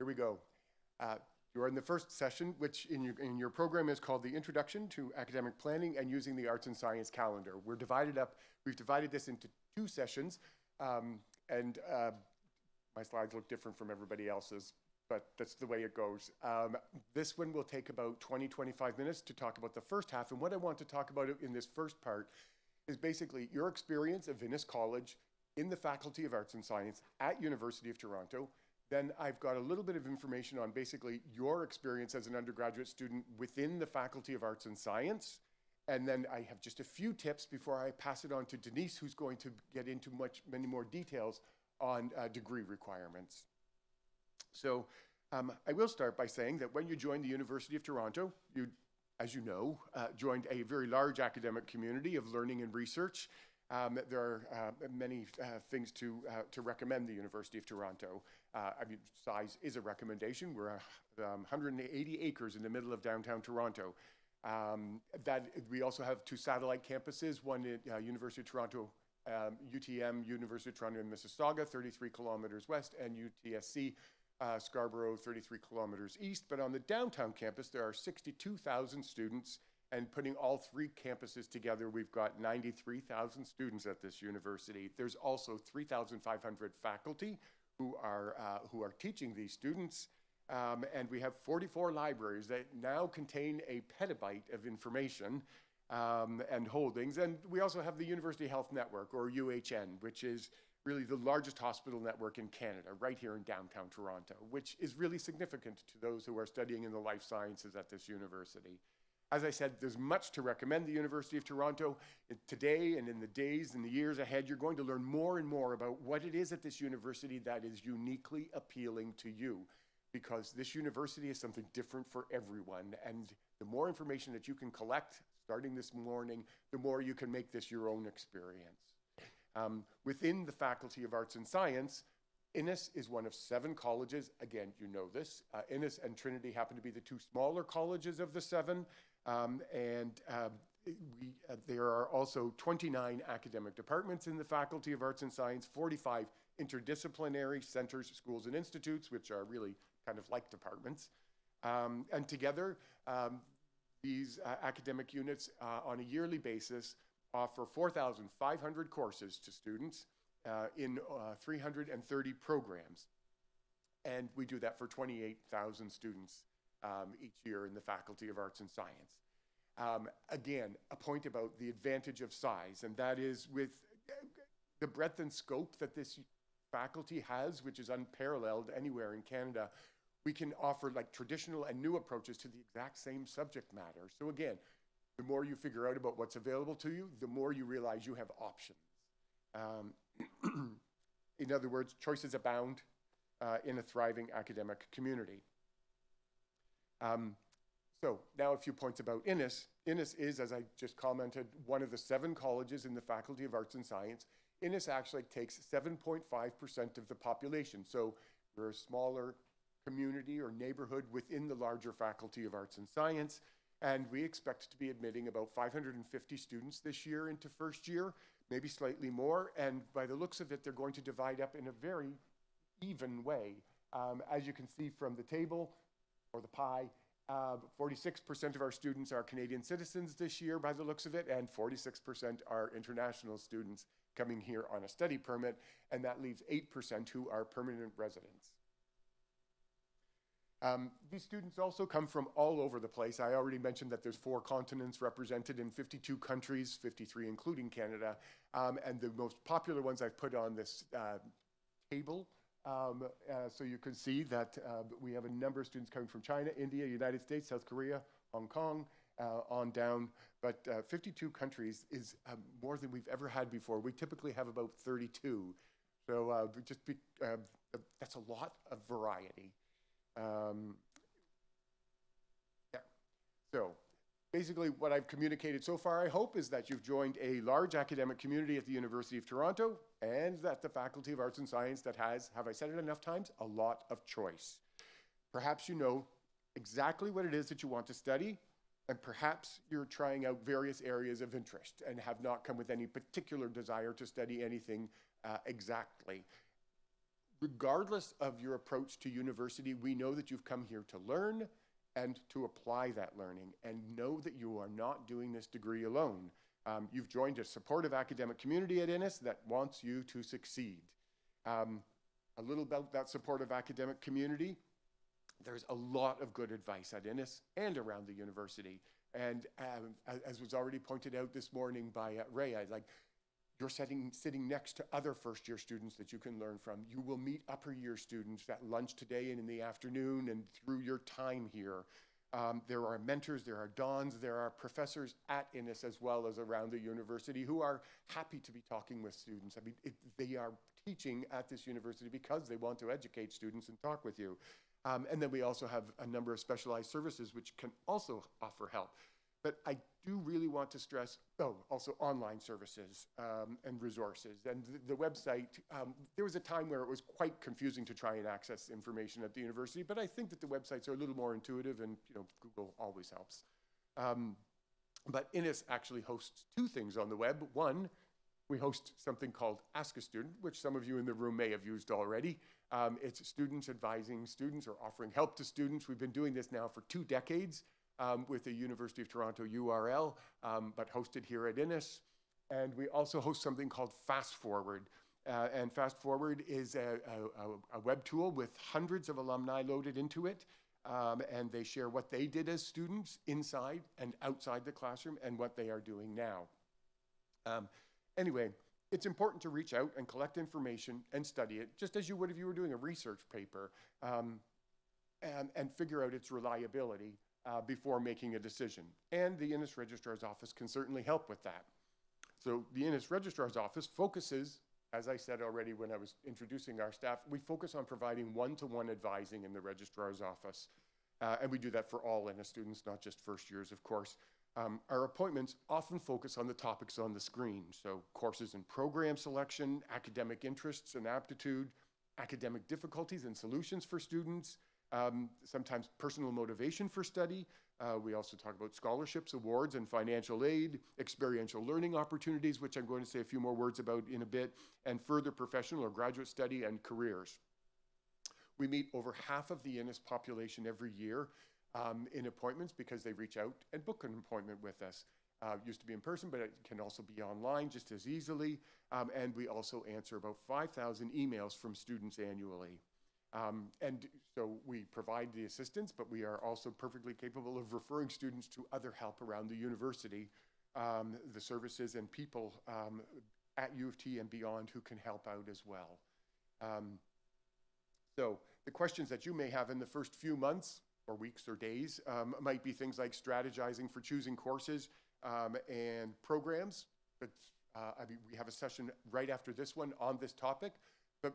Here we go. You're in the first session, which in your program is called the Introduction to Academic Planning and Using the Arts and Science Calendar. We've divided this into two sessions, and my slides look different from everybody else's, but that's the way it goes. This one will take about 20-25 minutes to talk about the first half, and what I want to talk about in this first part is basically your experience of Innis College in the Faculty of Arts and Science at University of Toronto. Then I've got a little bit of information on basically your experience as an undergraduate student within the Faculty of Arts and Science. And then I have just a few tips before I pass it on to Denise, who's going to get into many more details on degree requirements. So I will start by saying that when you joined the University of Toronto, you, as you know, joined a very large academic community of learning and research. There are many things to recommend the University of Toronto. I mean, size is a recommendation. We're 180 acres in the middle of downtown Toronto. We also have two satellite campuses, one at University of Toronto, UTM, University of Toronto in Mississauga, 33 kilometers west, and UTSC, Scarborough, 33 kilometers east. But on the downtown campus, there are 62,000 students. And putting all three campuses together, we've got 93,000 students at this university. There's also 3,500 faculty who are teaching these students. And we have 44 libraries that now contain a petabyte of information and holdings. And we also have the University Health Network, or UHN, which is really the largest hospital network in Canada, right here in downtown Toronto, which is really significant to those who are studying in the life sciences at this university. As I said, there's much to recommend the University of Toronto. Today and in the days and the years ahead, you're going to learn more and more about what it is at this university that is uniquely appealing to you, because this university is something different for everyone. And the more information that you can collect starting this morning, the more you can make this your own experience. Within the Faculty of Arts and Science, Innis is one of 7 colleges. Again, you know this. Innis and Trinity happen to be the 2 smaller colleges of the 7. There are also 29 academic departments in the Faculty of Arts and Science, 45 interdisciplinary centers, schools, and institutes, which are really kind of like departments. And together, these academic units on a yearly basis offer 4,500 courses to students in 330 programs. And we do that for 28,000 students each year in the Faculty of Arts and Science. Again, a point about the advantage of size, and that is with the breadth and scope that this faculty has, which is unparalleled anywhere in Canada, we can offer like traditional and new approaches to the exact same subject matter. So again, the more you figure out about what's available to you, the more you realize you have options. In other words, choices abound in a thriving academic community. So now a few points about Innis. Innis is, as I just commented, one of the 7 colleges in the Faculty of Arts and Science. Innis actually takes 7.5% of the population. So we're a smaller community or neighborhood within the larger Faculty of Arts and Science. And we expect to be admitting about 550 students this year into first year, maybe slightly more. And by the looks of it, they're going to divide up in a very even way. As you can see from the table or the pie, 46% of our students are Canadian citizens this year by the looks of it, and 46% are international students coming here on a study permit, and that leaves 8% who are permanent residents. These students also come from all over the place. I already mentioned that there's 4 continents represented in 52 countries, 53 including Canada, and the most popular ones I've put on this table. So you can see that we have a number of students coming from China, India, United States, South Korea, Hong Kong, on down. But 52 countries is more than we've ever had before. We typically have about 32. So that's a lot of variety. So basically what I've communicated so far, I hope, is that you've joined a large academic community at the University of Toronto, and that the Faculty of Arts and Science that has, have I said it enough times, a lot of choice. Perhaps you know exactly what it is that you want to study, and perhaps you're trying out various areas of interest and have not come with any particular desire to study anything exactly. regardless of your approach to university, we know that you've come here to learn and to apply that learning, and know that you are not doing this degree alone. You've joined a supportive academic community at Innis that wants you to succeed. A little about that supportive academic community. There's a lot of good advice at Innis and around the university. And as was already pointed out this morning by Ray, you're sitting next to other first-year students that you can learn from. You will meet upper-year students at lunch today and in the afternoon and through your time here. There are mentors, there are dons, there are professors at Innis as well as around the university who are happy to be talking with students. I mean, they are teaching at this university because they want to educate students and talk with you. And then we also have a number of specialized services which can also offer help. But I do really want to stress, also online services and resources. And the website, there was a time where it was quite confusing to try and access information at the university, but I think that the websites are a little more intuitive, and Google always helps. But Innis actually hosts two things on the web. One, we host something called Ask a Student, which some of you in the room may have used already. It's students advising students or offering help to students. We've been doing this now for 2 decades. With the University of Toronto URL, but hosted here at Innis. And we also host something called Fast Forward. And Fast Forward is a web tool with hundreds of alumni loaded into it. And they share what they did as students inside and outside the classroom and what they are doing now. Anyway, it's important to reach out and collect information and study it, just as you would if you were doing a research paper, and figure out its reliability before making a decision. And the Innis Registrar's Office can certainly help with that. So the Innis Registrar's Office focuses, as I said already when I was introducing our staff, we focus on providing one-to-one advising in the Registrar's Office. And we do that for all Innis students, not just first years, of course. Our appointments often focus on the topics on the screen. So courses and program selection, academic interests and aptitude, academic difficulties and solutions for students, sometimes personal motivation for study. We also talk about scholarships, awards, and financial aid, experiential learning opportunities, which I'm going to say a few more words about in a bit, and further professional or graduate study and careers. We meet over half of the Innis population every year in appointments because they reach out and book an appointment with us. Used to be in person, but it can also be online just as easily. And we also answer about 5,000 emails from students annually. And so we provide the assistance, but we are also perfectly capable of referring students to other help around the university, the services and people at U of T and beyond who can help out as well. So the questions that you may have in the first few months or weeks or days might be things like strategizing for choosing courses and programs. But, I mean, we have a session right after this one on this topic, but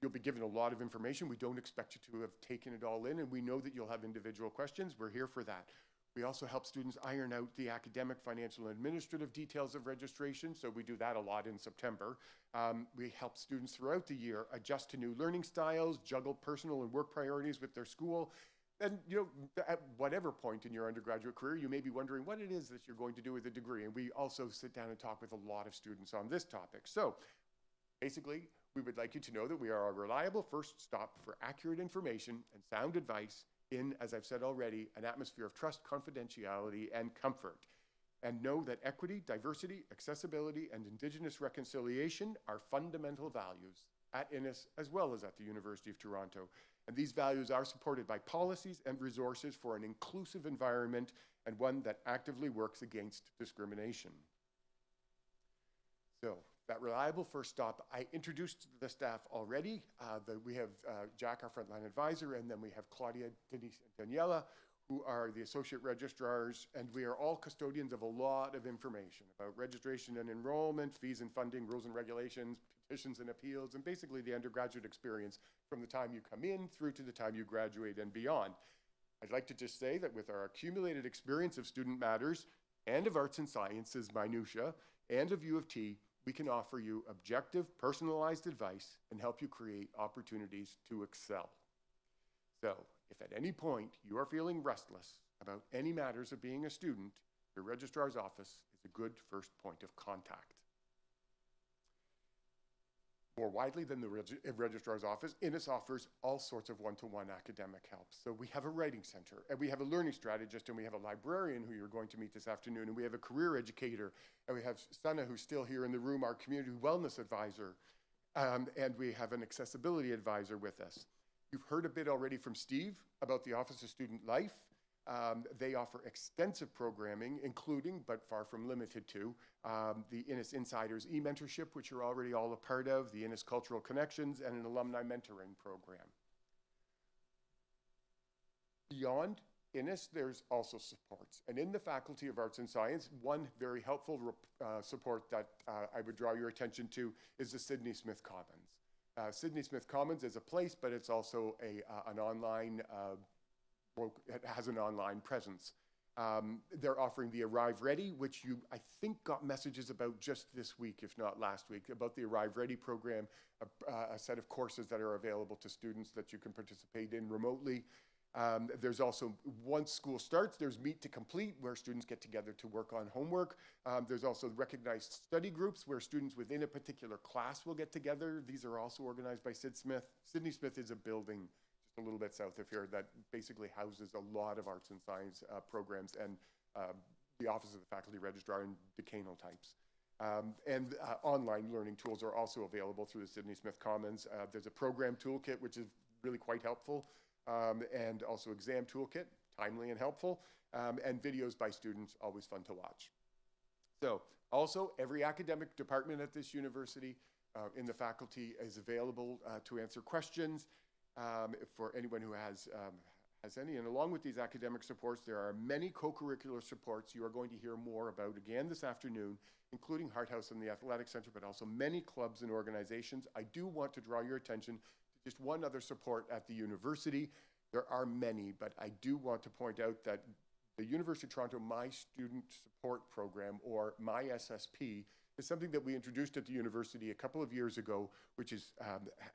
you'll be given a lot of information. We don't expect you to have taken it all in, and we know that you'll have individual questions. We're here for that. We also help students iron out the academic, financial, and administrative details of registration, so we do that a lot in September. We help students throughout the year adjust to new learning styles, juggle personal and work priorities with their school. And at whatever point in your undergraduate career, you may be wondering what it is that you're going to do with a degree. And we also sit down and talk with a lot of students on this topic. So basically, we would like you to know that we are a reliable first stop for accurate information and sound advice in, as I've said already, an atmosphere of trust, confidentiality, and comfort. And know that equity, diversity, accessibility, and Indigenous reconciliation are fundamental values at Innis as well as at the University of Toronto. And these values are supported by policies and resources for an inclusive environment and one that actively works against discrimination. So, that reliable first stop, I introduced the staff already. We have Jack, our frontline advisor, and then we have Claudia, Denise, and Daniela, who are the associate registrars, and we are all custodians of a lot of information about registration and enrollment, fees and funding, rules and regulations, petitions and appeals, and basically the undergraduate experience from the time you come in through to the time you graduate and beyond. I'd like to just say that with our accumulated experience of student matters and of arts and sciences minutiae and of U of T, we can offer you objective, personalized advice and help you create opportunities to excel. So, if at any point you are feeling restless about any matters of being a student, your registrar's office is a good first point of contact. more widely than the registrar's office, Innis offers all sorts of one-to-one academic help. So we have a writing center, and we have a learning strategist, and we have a librarian who you're going to meet this afternoon, and we have a career educator, and we have Sana, who's still here in the room, our community wellness advisor, and we have an accessibility advisor with us. You've heard a bit already from Steve about the Office of Student Life. They offer extensive programming, including, but far from limited to, the Innis Insiders e-mentorship, which you're already all a part of, the Innis Cultural Connections, and an alumni mentoring program. Beyond Innis, there's also supports. And in the Faculty of Arts and Science, one very helpful support that I would draw your attention to is the Sidney Smith Commons. Sidney Smith Commons is a place, but it's also an online it has an online presence. They're offering the Arrive Ready, which you, I think, got messages about just this week, if not last week, about the Arrive Ready program, a set of courses that are available to students that you can participate in remotely. There's also, once school starts, there's Meet to Complete, where students get together to work on homework. There's also recognized study groups, where students within a particular class will get together. These are also organized by Sid Smith. Sidney Smith is a building a little bit south of here that basically houses a lot of arts and science programs and the Office of the Faculty Registrar and decanal types. Online learning tools are also available through the Sidney Smith Commons. There's a program toolkit, which is really quite helpful, and also exam toolkit, timely and helpful, and videos by students, always fun to watch. So also, every academic department at this university in the faculty is available to answer questions. For anyone who has any. And along with these academic supports, there are many co-curricular supports you are going to hear more about again this afternoon, including Hart House and the Athletic Center, but also many clubs and organizations. I do want to draw your attention to just one other support at the university. There are many, but I do want to point out that the University of Toronto My Student Support Program, or My SSP, is something that we introduced at the university a couple of years ago, which is,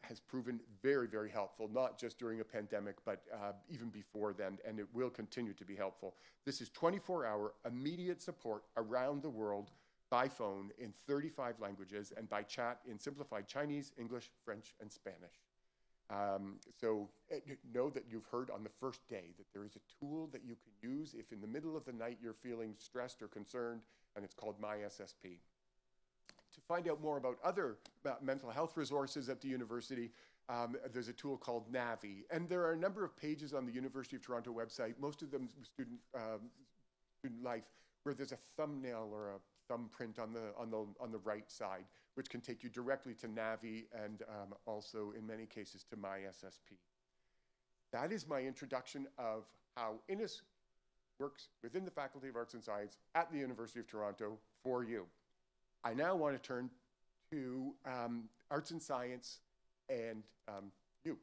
has proven very, very helpful, not just during a pandemic, but even before then, and it will continue to be helpful. This is 24-hour immediate support around the world by phone in 35 languages and by chat in simplified Chinese, English, French, and Spanish. So know that you've heard on the first day that there is a tool that you can use if in the middle of the night you're feeling stressed or concerned, and it's called My SSP. To find out more about other mental health resources at the university, there's a tool called Navi. And there are a number of pages on the University of Toronto website, most of them student life, where there's a thumbnail or a thumbprint on the right side, which can take you directly to Navi and also, in many cases, to My SSP. That is my introduction of how Innis works within the Faculty of Arts and Science at the University of Toronto for you. I now want to turn to arts and science and you.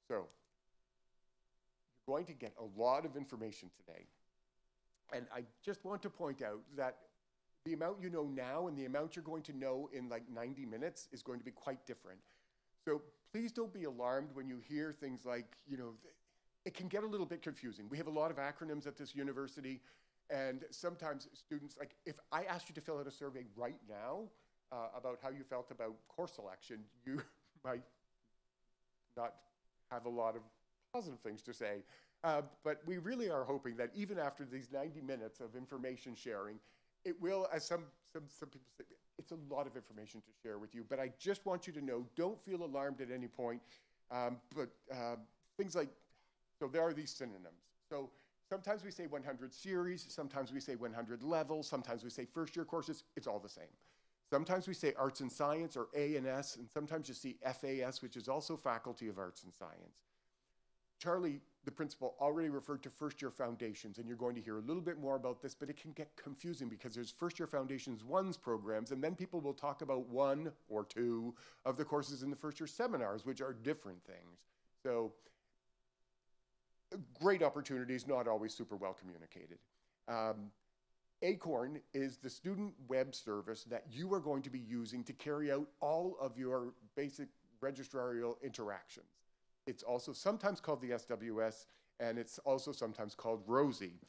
So, you're going to get a lot of information today. And I just want to point out that the amount you know now and the amount you're going to know in like 90 minutes is going to be quite different. So please don't be alarmed when you hear things like, you know, it can get a little bit confusing. We have a lot of acronyms at this university. And sometimes students, like if I asked you to fill out a survey right now about how you felt about course selection, you might not have a lot of positive things to say. But we really are hoping that even after these 90 minutes of information sharing, it will, as some people say, it's a lot of information to share with you. But I just want you to know, don't feel alarmed at any point. But things like, so there are these synonyms. So sometimes we say 100 series, sometimes we say 100 levels, sometimes we say first year courses, it's all the same. Sometimes we say arts and science or A&S, and sometimes you see FAS, which is also Faculty of Arts and Science. Charlie, the principal, already referred to first year foundations, and you're going to hear a little bit more about this, but it can get confusing because there's first year foundations 1's programs, and then people will talk about 1 or 2 of the courses in the first year seminars, which are different things. So, great opportunities, not always super well communicated. Acorn is the student web service that you are going to be using to carry out all of your basic registrarial interactions. It's also sometimes called the SWS, and it's also sometimes called Rosie.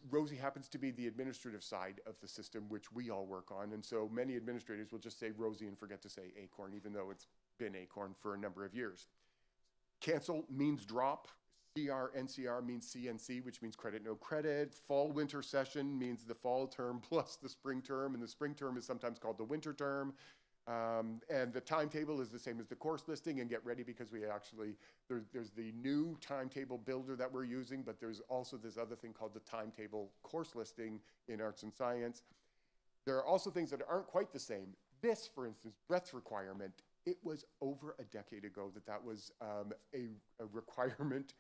Rosie happens to be the administrative side of the system, which we all work on. And so many administrators will just say Rosie and forget to say Acorn, even though it's been Acorn for a number of years. Cancel means drop. CR, NCR means CNC, which means credit, no credit. Fall winter session means the fall term plus the spring term, and the spring term is sometimes called the winter term. And the timetable is the same as the course listing, and get ready because we actually, there's the new timetable builder that we're using, but there's also this other thing called the timetable course listing in arts and science. There are also things that aren't quite the same. This, for instance, breadth requirement, it was over a decade ago that was a requirement,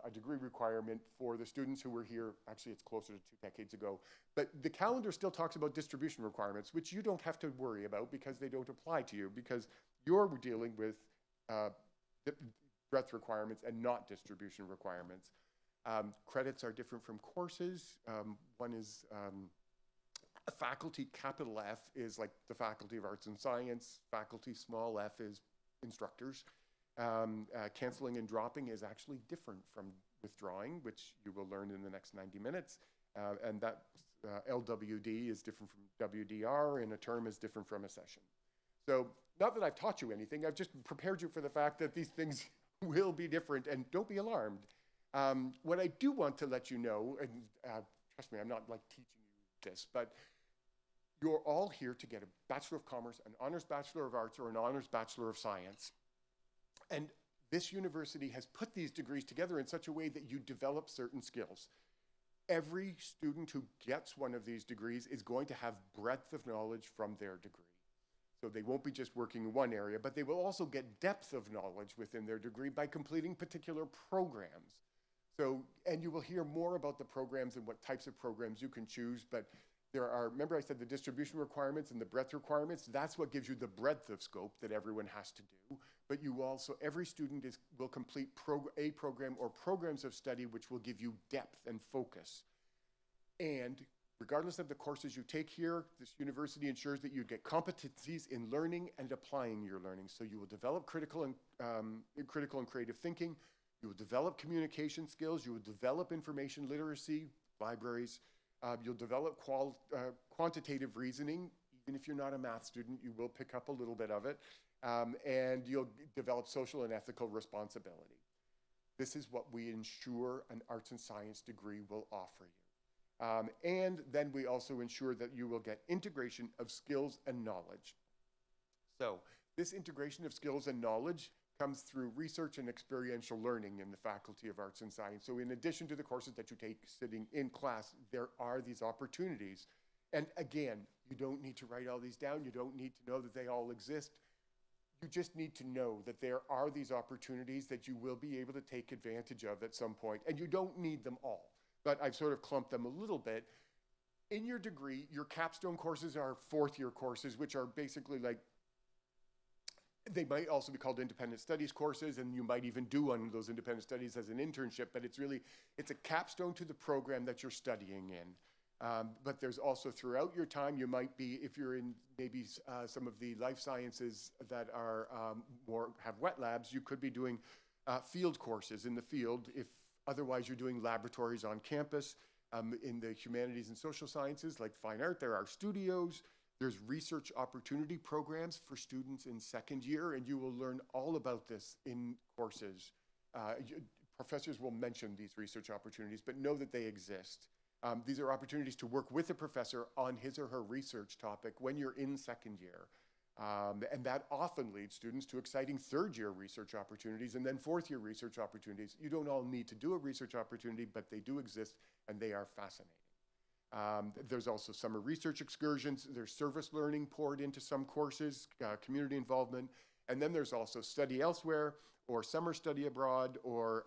a degree requirement for the students who were here. Actually, it's closer to 2 decades ago. But the calendar still talks about distribution requirements, which you don't have to worry about because they don't apply to you, because you're dealing with breadth requirements and not distribution requirements. Credits are different from courses. One is a faculty, capital F, is like the Faculty of Arts and Science. Faculty, small f, is instructors. Canceling and dropping is actually different from withdrawing, which you will learn in the next 90 minutes. And that LWD is different from WDR, and a term is different from a session. So not that I've taught you anything, I've just prepared you for the fact that these things will be different, and don't be alarmed. What I do want to let you know, and trust me, I'm not like teaching you this, but you're all here to get a Bachelor of Commerce, an Honors Bachelor of Arts, or an Honors Bachelor of Science. And this university has put these degrees together in such a way that you develop certain skills. Every student who gets one of these degrees is going to have breadth of knowledge from their degree. So they won't be just working in one area, but they will also get depth of knowledge within their degree by completing particular programs. So, and you will hear more about the programs and what types of programs you can choose, but there are, remember I said the distribution requirements and the breadth requirements, that's what gives you the breadth of scope that everyone has to do. But you also, every student will complete a program or programs of study which will give you depth and focus. And regardless of the courses you take here, this university ensures that you get competencies in learning and applying your learning. So you will develop critical and creative thinking, you will develop communication skills, you will develop information literacy, libraries, you'll develop quantitative reasoning. Even if you're not a math student, you will pick up a little bit of it. And you'll develop social and ethical responsibility. This is what we ensure an arts and science degree will offer you. And then we also ensure that you will get integration of skills and knowledge. So this integration of skills and knowledge comes through research and experiential learning in the Faculty of Arts and Science. So in addition to the courses that you take sitting in class, there are these opportunities. And again, you don't need to write all these down. You don't need to know that they all exist. You just need to know that there are these opportunities that you will be able to take advantage of at some point. And you don't need them all, but I've sort of clumped them a little bit. In your degree, your capstone courses are fourth-year courses, which are basically like, they might also be called independent studies courses, and you might even do one of those independent studies as an internship, but it's a capstone to the program that you're studying in. But there's also throughout your time, you might be, if you're in maybe some of the life sciences that are have wet labs, you could be doing field courses in the field. If otherwise you're doing laboratories on campus. In the humanities and social sciences, like fine art, there are studios. There's research opportunity programs for students in second year, and you will learn all about this in courses. Professors will mention these research opportunities, but know that they exist. These are opportunities to work with a professor on his or her research topic when you're in second year. And that often leads students to exciting third-year research opportunities and then fourth-year research opportunities. You don't all need to do a research opportunity, but they do exist, and they are fascinating. There's also summer research excursions. There's service learning poured into some courses, community involvement, and then there's also study elsewhere, or summer study abroad, or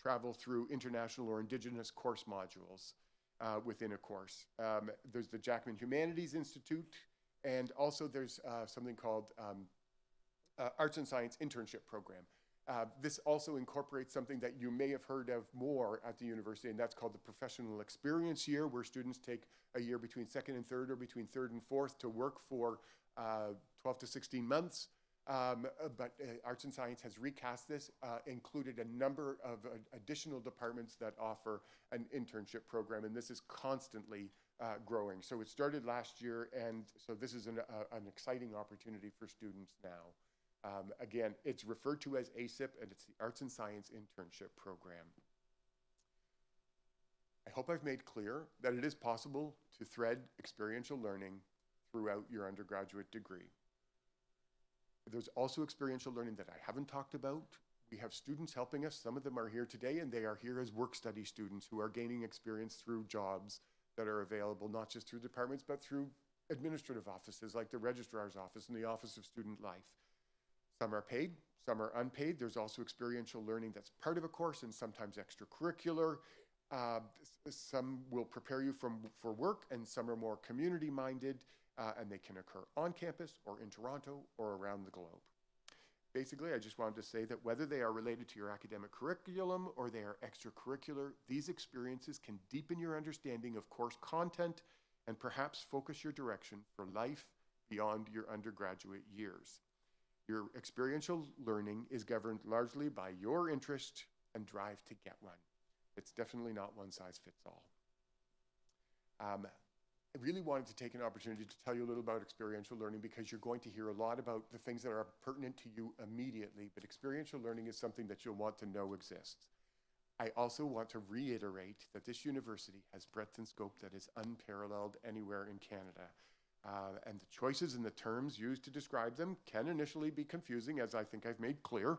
travel through international or indigenous course modules within a course. There's the Jackman Humanities Institute, and also there's something called Arts and Science Internship Program. This also incorporates something that you may have heard of more at the university, and that's called the Professional Experience Year, where students take a year between second and third or between third and fourth to work for 12 to 16 months but Arts and Science has recast this, included a number of additional departments that offer an internship program, and this is constantly growing. So it started last year, and so this is an exciting opportunity for students now. Again, it's referred to as ASIP, and it's the Arts and Science Internship Program. I hope I've made clear that it is possible to thread experiential learning throughout your undergraduate degree. There's also experiential learning that I haven't talked about. We have students helping us. Some of them are here today, and they are here as work study students who are gaining experience through jobs that are available, not just through departments, but through administrative offices like the Registrar's Office and the Office of Student Life. Some are paid, some are unpaid. There's also experiential learning that's part of a course and sometimes extracurricular. Some will prepare you for work, and some are more community-minded, and they can occur on campus or in Toronto or around the globe. Basically, I just wanted to say that whether they are related to your academic curriculum or they are extracurricular, these experiences can deepen your understanding of course content and perhaps focus your direction for life beyond your undergraduate years. Your experiential learning is governed largely by your interest and drive to get one. It's definitely not one size fits all. I really wanted to take an opportunity to tell you a little about experiential learning because you're going to hear a lot about the things that are pertinent to you immediately, but experiential learning is something that you'll want to know exists. I also want to reiterate that this university has breadth and scope that is unparalleled anywhere in Canada. And the choices and the terms used to describe them can initially be confusing, as I think I've made clear.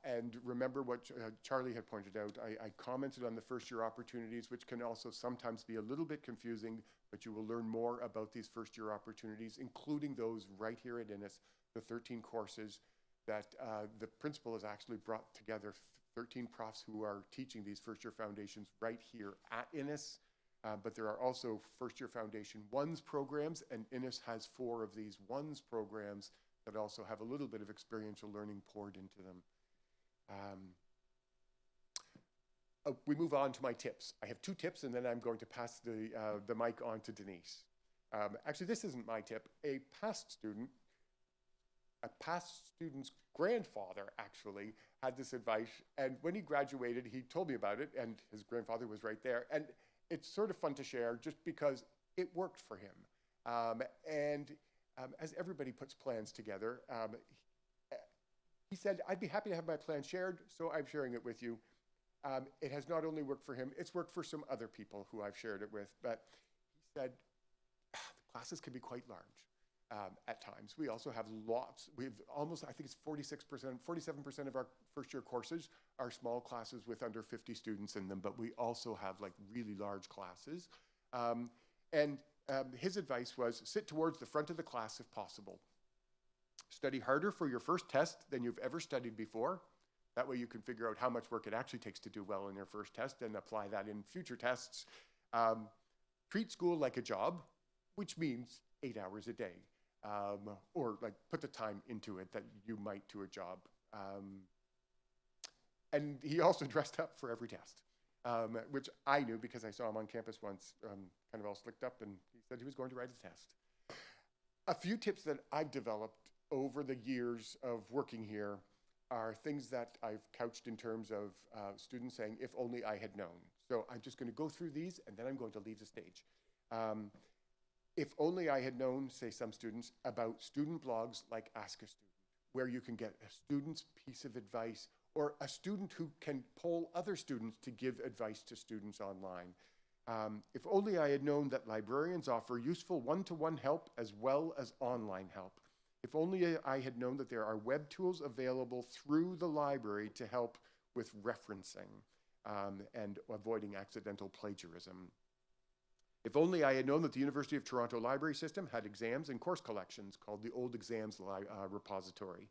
And remember what Charlie had pointed out. I commented on the first year opportunities, which can also sometimes be a little bit confusing, but you will learn more about these first year opportunities, including those right here at Innis, the 13 courses that the principal has actually brought together 13 profs who are teaching these first year foundations right here at Innis. But there are also first year foundation ones programs, and Innis has 4 of these ones programs that also have a little bit of experiential learning poured into them. We move on to my tips. I have 2 tips, and then I'm going to pass the mic on to Denise. Actually, this isn't my tip. A past student's grandfather actually had this advice, and when he graduated, he told me about it, and his grandfather was right there. And it's sort of fun to share just because it worked for him. As everybody puts plans together, he said, I'd be happy to have my plan shared, so I'm sharing it with you. It has not only worked for him, it's worked for some other people who I've shared it with, but he said, the classes can be quite large at times. We also have lots. We have almost, I think it's 47% of our first year courses are small classes with under 50 students in them, but we also have like really large classes. His advice was sit towards the front of the class if possible. Study harder for your first test than you've ever studied before. That way you can figure out how much work it actually takes to do well in your first test and apply that in future tests. Treat school like a job, which means 8 hours a day. Or like put the time into it that you might to a job. And he also dressed up for every test, which I knew because I saw him on campus once, kind of all slicked up, and he said he was going to write a test. A few tips that I've developed over the years of working here are things that I've couched in terms of students saying, if only I had known. So I'm just going to go through these, and then I'm going to leave the stage. If only I had known, say some students, about student blogs like Ask a Student, where you can get a student's piece of advice or a student who can poll other students to give advice to students online. If only I had known that librarians offer useful one-to-one help as well as online help. If only I had known that there are web tools available through the library to help with referencing and avoiding accidental plagiarism. If only I had known that the University of Toronto library system had exams and course collections called the Old Exams Repository.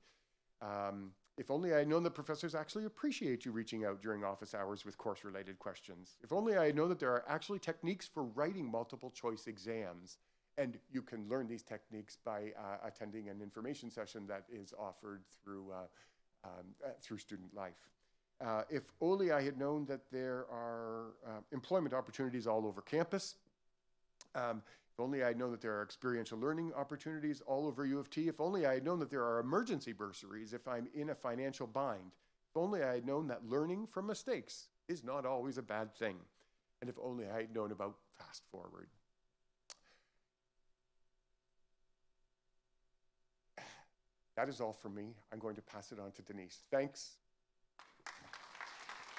If only I had known that professors actually appreciate you reaching out during office hours with course-related questions. If only I had known that there are actually techniques for writing multiple choice exams. And you can learn these techniques by attending an information session that is offered through Student Life. If only I had known that there are employment opportunities all over campus. If only I had known that there are experiential learning opportunities all over U of T. If only I had known that there are emergency bursaries if I'm in a financial bind. If only I had known that learning from mistakes is not always a bad thing. And if only I had known about Fast Forward. That is all from me. I'm going to pass it on to Denise. Thanks.